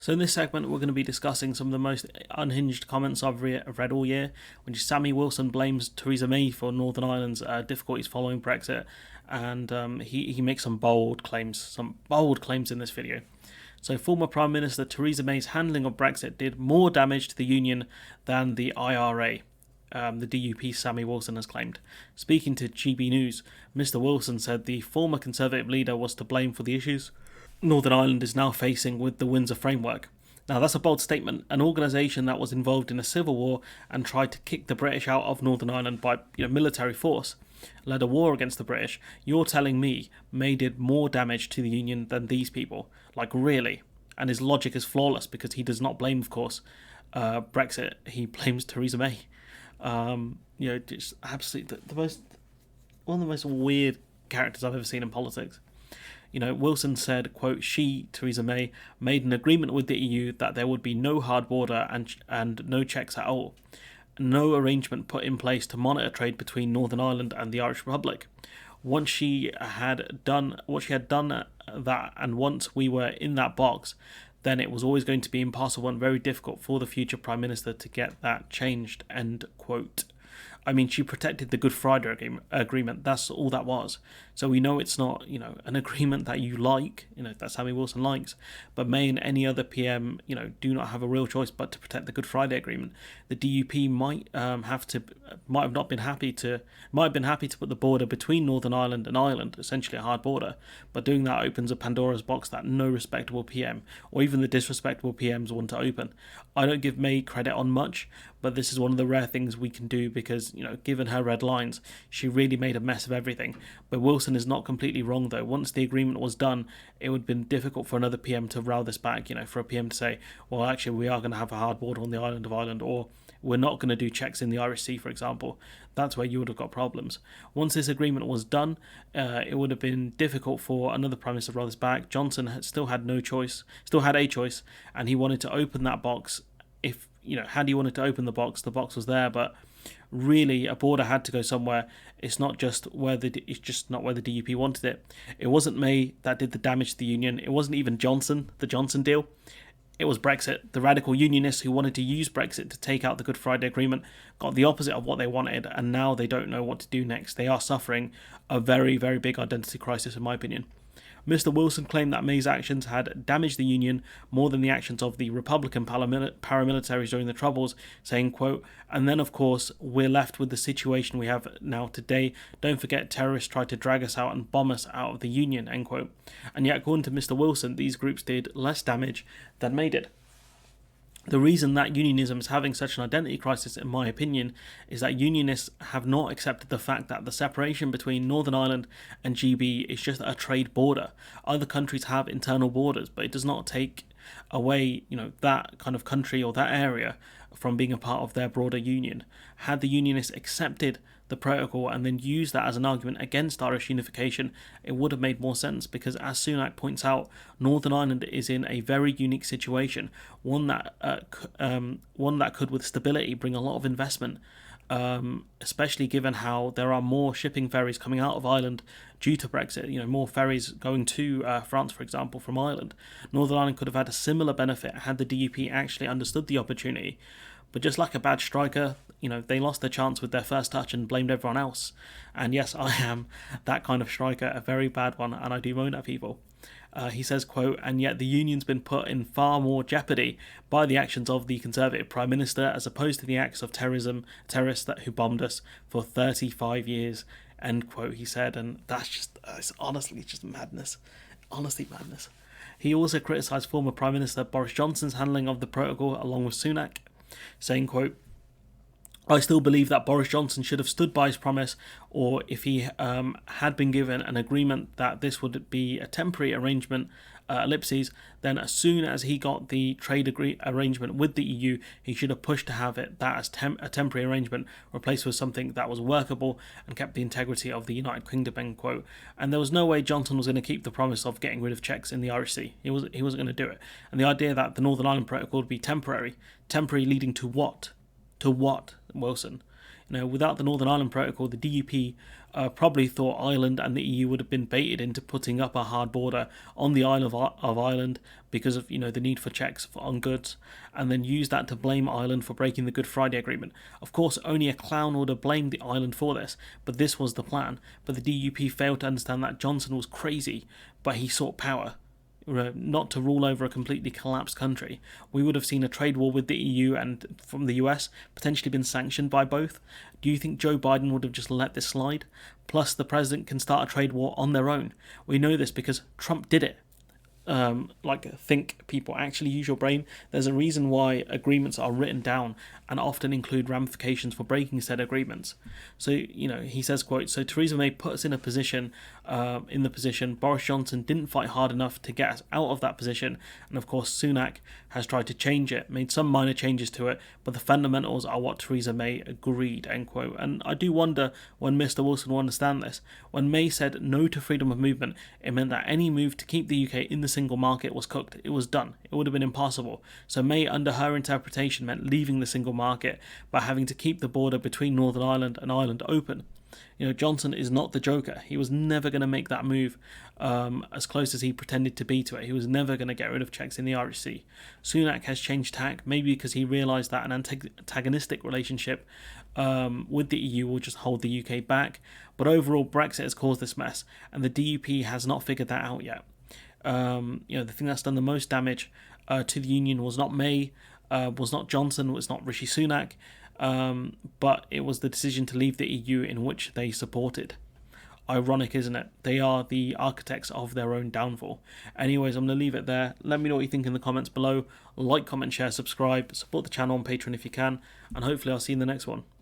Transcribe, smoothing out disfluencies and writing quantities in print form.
So in this segment, we're going to be discussing some of the most unhinged comments I've read all year, which is Sammy Wilson blames Theresa May for Northern Ireland's difficulties following Brexit, and he makes some bold claims in this video. So former Prime Minister Theresa May's handling of Brexit did more damage to the Union than the IRA. The DUP Sammy Wilson has claimed. Speaking to GB News, Mr Wilson said the former Conservative leader was to blame for the issues Northern Ireland is now facing with the Windsor Framework. Now that's a bold statement. An organisation that was involved in a civil war and tried to kick the British out of Northern Ireland by military force, led a war against the British. You're telling me May did more damage to the Union than these people? Like, really? And his logic is flawless because he does not blame, of course, Brexit. He blames Theresa May. Just absolutely one of the most weird characters I've ever seen in politics. Wilson said, quote, she, Theresa May, made an agreement with the EU that there would be no hard border and no checks at all. No arrangement put in place to monitor trade between Northern Ireland and the Irish Republic. Once she had done that, and once we were in that box, then it was always going to be impossible and very difficult for the future Prime Minister to get that changed, end quote. I mean, she protected the Good Friday agreement. That's all that was. So we know it's not, an agreement that you like, that Sammy Wilson likes. But May and any other PM, do not have a real choice but to protect the Good Friday agreement. The DUP might have been happy to put the border between Northern Ireland and Ireland, essentially a hard border. But doing that opens a Pandora's box that no respectable PM or even the disrespectable PMs want to open. I don't give May credit on much, but this is one of the rare things we can do because, given her red lines, she really made a mess of everything. But Wilson is not completely wrong, though. Once the agreement was done, it would have been difficult for another PM to row this back, for a PM to say, well, actually, we are going to have a hard border on the island of Ireland, or we're not going to do checks in the Irish Sea, for example. That's where you would have got problems. Once this agreement was done, it would have been difficult for another Prime Minister to row this back. Johnson still had a choice, and he wanted to open that box. If had he wanted to open the box was there, but really a border had to go somewhere. It's just not where the DUP wanted it. It wasn't May that did the damage to the Union. It wasn't even the Johnson deal. It was Brexit. The radical unionists who wanted to use Brexit to take out the Good Friday Agreement got the opposite of what they wanted, and now they don't know what to do next. They are suffering a very, very big identity crisis, in my opinion. Mr Wilson claimed that May's actions had damaged the Union more than the actions of the Republican paramilitaries during the Troubles, saying, quote, and then of course we're left with the situation we have now today. Don't forget terrorists tried to drag us out and bomb us out of the Union, end quote. And yet, according to Mr Wilson, these groups did less damage than May did. The reason that unionism is having such an identity crisis, in my opinion, is that unionists have not accepted the fact that the separation between Northern Ireland and GB is just a trade border. Other countries have internal borders, but it does not take away, that kind of country or that area from being a part of their broader union. Had the unionists accepted the protocol and then used that as an argument against Irish unification, it would have made more sense, because as Sunak points out, Northern Ireland is in a very unique situation, one that could with stability bring a lot of investment, especially given how there are more shipping ferries coming out of Ireland due to Brexit, more ferries going to France, for example, from Ireland. Northern Ireland could have had a similar benefit had the DUP actually understood the opportunity. But just like a bad striker, they lost their chance with their first touch and blamed everyone else. And yes, I am that kind of striker, a very bad one, and I do moan at people. He says, quote, and yet the union's been put in far more jeopardy by the actions of the Conservative Prime Minister as opposed to the acts of terrorists who bombed us for 35 years, end quote, he said. And that's honestly just madness. Honestly, madness. He also criticised former Prime Minister Boris Johnson's handling of the protocol along with Sunak, saying, quote, I still believe that Boris Johnson should have stood by his promise, or if he had been given an agreement that this would be a temporary arrangement, ellipses, then as soon as he got the trade arrangement with the EU, he should have pushed to have that as a temporary arrangement replaced with something that was workable and kept the integrity of the United Kingdom, end quote. And there was no way Johnson was going to keep the promise of getting rid of checks in the Irish Sea. He wasn't going to do it. And the idea that the Northern Ireland Protocol would be temporary leading to what? To what, Wilson? Without the Northern Ireland Protocol, the DUP probably thought Ireland and the EU would have been baited into putting up a hard border on the Isle of Ireland because of the need for checks on goods, and then use that to blame Ireland for breaking the Good Friday Agreement. Of course, only a clown would have blamed the island for this, but this was the plan. But the DUP failed to understand that Johnson was crazy, but he sought power, not to rule over a completely collapsed country. We would have seen a trade war with the EU and from the US, potentially been sanctioned by both. Do you think Joe Biden would have just let this slide? Plus, the president can start a trade war on their own. We know this because Trump did it. Think, people, actually use your brain. There's a reason why agreements are written down and often include ramifications for breaking said agreements. So, he says, quote, "So Theresa May put us in the position. Boris Johnson didn't fight hard enough to get us out of that position. And of course, Sunak has tried to change it, made some minor changes to it, but the fundamentals are what Theresa May agreed," end quote. And I do wonder when Mr. Wilson will understand this. When May said no to freedom of movement, it meant that any move to keep the UK in the single market was cooked. It was done. It would have been impossible. So May, under her interpretation, meant leaving the single market by having to keep the border between Northern Ireland and Ireland open. Johnson is not the Joker. He was never going to make that move as close as he pretended to be to it. He was never going to get rid of checks in the Irish Sea. Sunak has changed tack, maybe because he realised that an antagonistic relationship with the EU will just hold the UK back. But overall, Brexit has caused this mess, and the DUP has not figured that out yet. The thing that's done the most damage to the union was not May, was not Johnson, was not Rishi Sunak, but it was the decision to leave the EU, in which they supported. Ironic, isn't it? They are the architects of their own downfall. Anyways, I'm going to leave it there. Let me know what you think in the comments below. Like, comment, share, subscribe, support the channel on Patreon if you can, and hopefully I'll see you in the next one.